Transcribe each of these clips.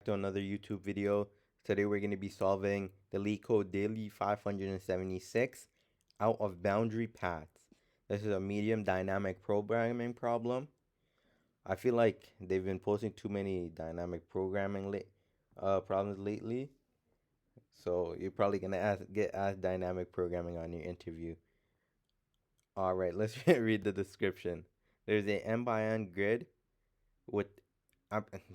to another YouTube video. Today we're going to be solving the Leetcode Daily 576 out of boundary paths. This is a medium dynamic programming problem. I feel like they've been posting too many dynamic programming problems lately. So you're probably going to get asked dynamic programming on your interview. All right, let's read the description. There's a n by n grid with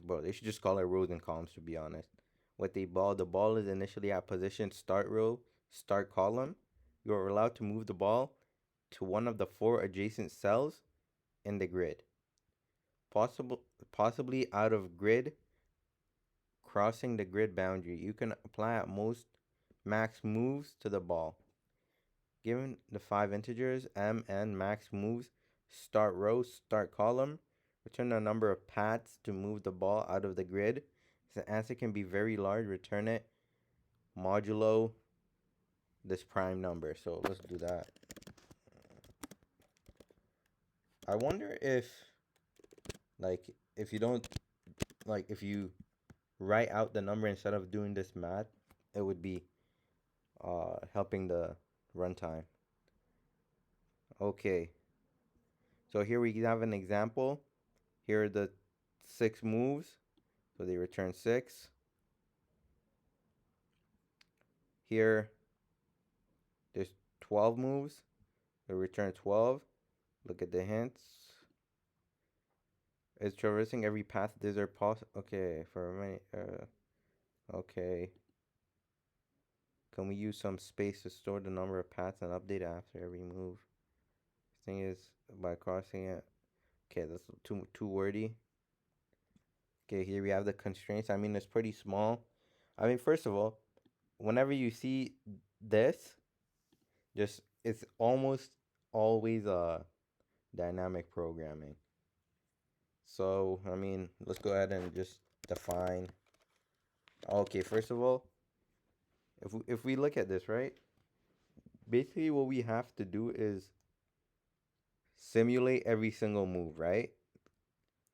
well, they should just call it rows and columns, to be honest. With a ball, the ball is initially at position start row, start column. You are allowed to move the ball to one of the 4 adjacent cells in the grid. Possibly out of grid, crossing the grid boundary. You can apply at most max moves to the ball. Given the 5 integers, m, n, max moves, start row, start column, return the number of paths to move the ball out of the grid. If the answer can be very large, return it modulo this prime number. So let's do that. I wonder if, if you don't, if you write out the number instead of doing this math, it would be helping the runtime. Okay. So here we have an example. Here are the 6 moves. So they return 6. Here, there's 12 moves. They return 12. Look at the hints. It's traversing every path there possible. Okay, for many. Okay. Can we use some space to store the number of paths and update after every move? Thing is by crossing it. Okay, that's too wordy. Okay, here we have the constraints. I mean, it's pretty small. I mean, first of all, whenever you see this, it's almost always dynamic programming. So, I mean, let's go ahead and just define. Okay, first of all, if we look at this, right? Basically what we have to do is simulate every single move, right?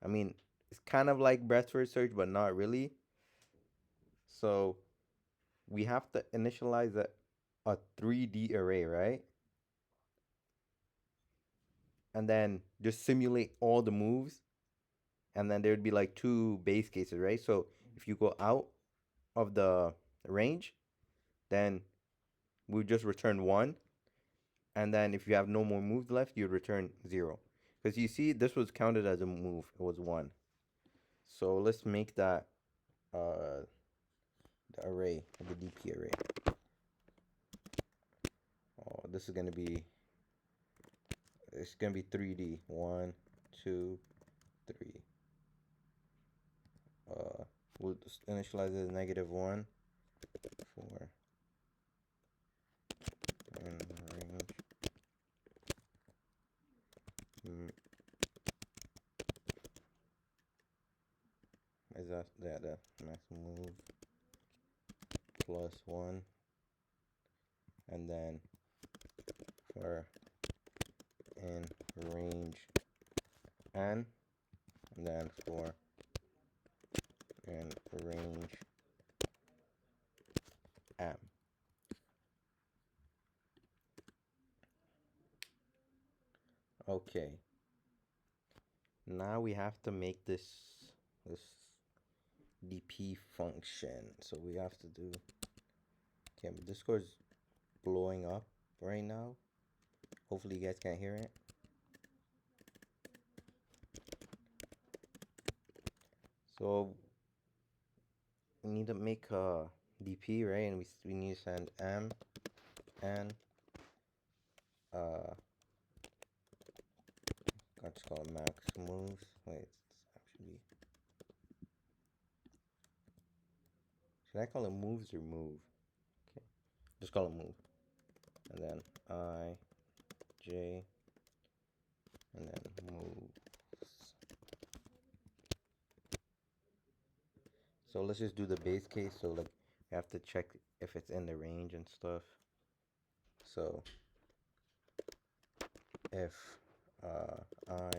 I mean, it's kind of like breadth first search, but not really. So we have to initialize a 3D array, right? And then just simulate all the moves. And then there would be like 2 base cases, right? So if you go out of the range, then we would just return 1. And then if you have no more moves left, you'd return 0. Because you see, this was counted as a move. It was 1. So let's make that the array, the DP array. Oh, this is gonna be, it's gonna be 3D. 1, 2, 3. We'll just initialize it as -1, 4, and range. Is that the max move plus 1, and then for in range n, and then for in range m. Okay. Now we have to make this DP function. So we have to do. Okay, but Discord's blowing up right now. Hopefully you guys can't hear it. So we need to make a DP, right? And we need to send m and I just call it max moves. Wait, it's actually, should I call it moves or move? Okay, just call it move. And then I, J, and then moves. So let's just do the base case. So like we have to check if it's in the range and stuff. So if I,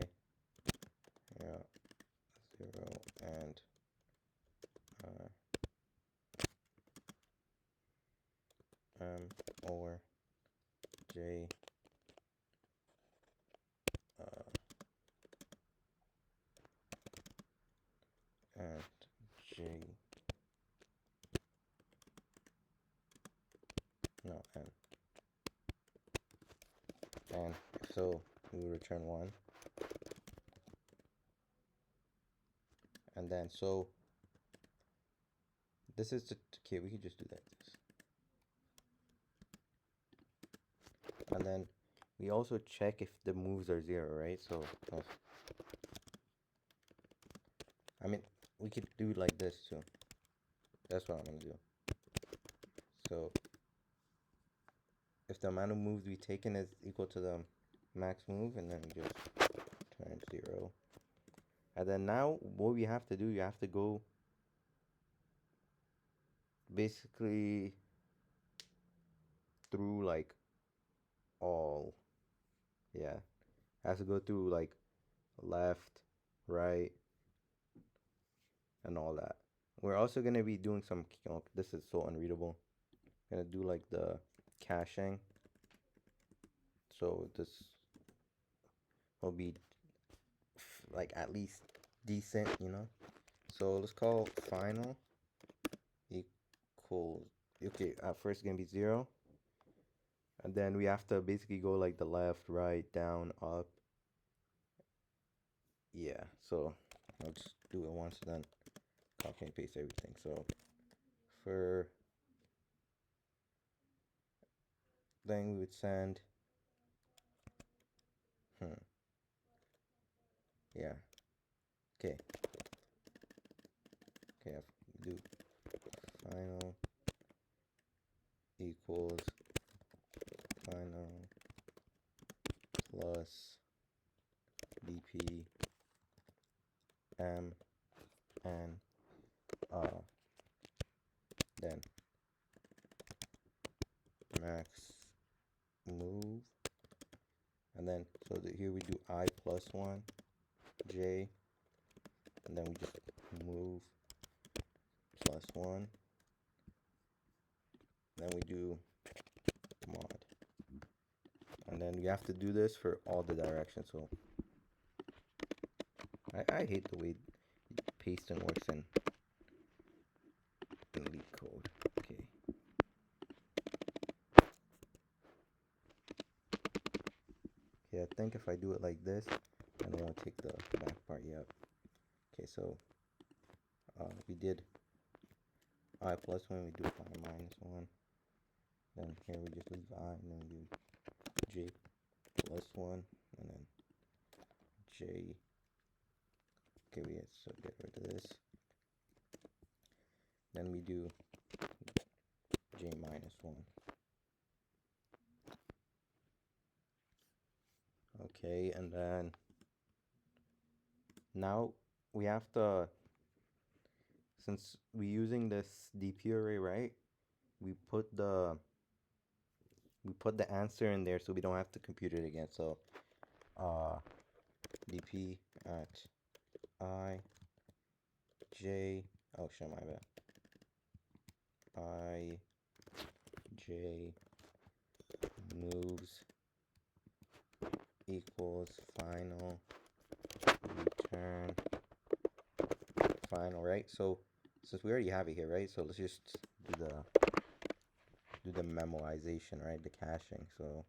0 and or J uh, and J no and if so we will return 1, and then so this is okay, we could just do that and then we also check if the moves are 0, right? So I mean we could do like this too. That's what I'm gonna do. So if the amount of moves we taken is equal to the max move, and then we just turn 0. And then now what we have to do, you have to go basically through like all, yeah, has to go through like left, right, and all that. We're also gonna be doing some, this is so unreadable. Gonna do like the caching. So this will be like at least decent, you know. So let's call final equals, okay, at first gonna be 0. And then we have to basically go like the left, right, down, up. Yeah, so I'll just do it once and then copy and paste everything. So for then we would send, yeah, okay, do final equals final plus dp m and then max move, and then so here we do I plus 1 j, and then we just move plus 1, then we do mod, and then we have to do this for all the directions. So I hate the way pasting works in Leetcode. Okay. Yeah, I think if I do it like this, I don't want to take the back part yet. Okay, so we did I plus 1, we do I minus 1. Then here we just leave I, and then we do j plus 1, and then j. Okay, we so get rid of this. Then we do j minus 1. Okay, and then now we have to, since we're using this DP array, right? We put the answer in there so we don't have to compute it again. So dp at I j, oh shit, my bad, I j moves equals final return final, right? So since we already have it here, right? So let's just do the memoization, right? The caching. So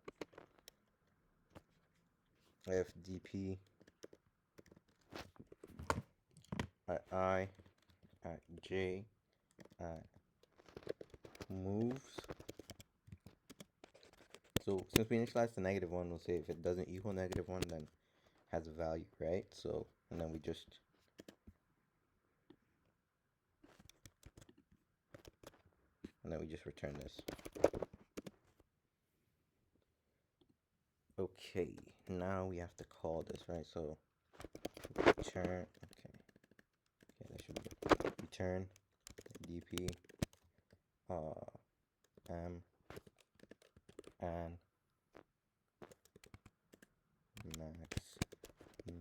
if dp at I at j at moves, so since we initialize the -1, we'll say if it doesn't equal -1, then has a value, right? So, and then we just return this. Okay, now we have to call this, right? So return, okay, that should be return dp m and max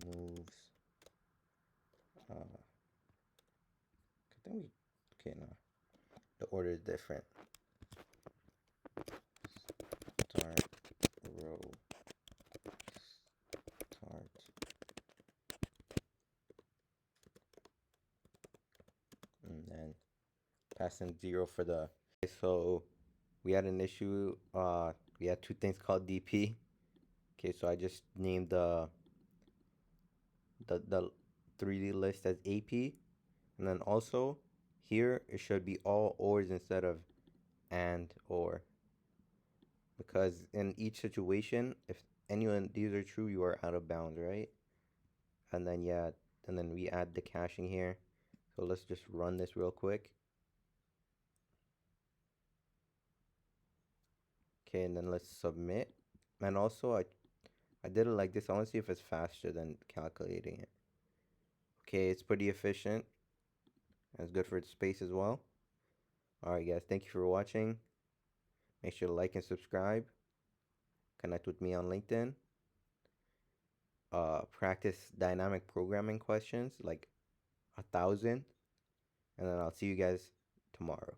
moves. I think we, okay, no, the order is different. and pass in 0 for the. Okay, so we had an issue. We had two things called DP. Okay, so I just named the 3D list as AP, and then also here it should be all ors instead of and or, because in each situation, if any of these are true, you are out of bounds, right? And then yeah, and then we add the caching here. So let's just run this real quick. Okay, and then let's submit. And also I did it like this. I want to see if it's faster than calculating it. Okay, it's pretty efficient. That's good for its space as well. Alright guys, thank you for watching. Make sure to like and subscribe. Connect with me on LinkedIn. Practice dynamic programming questions, like 1,000. And then I'll see you guys tomorrow.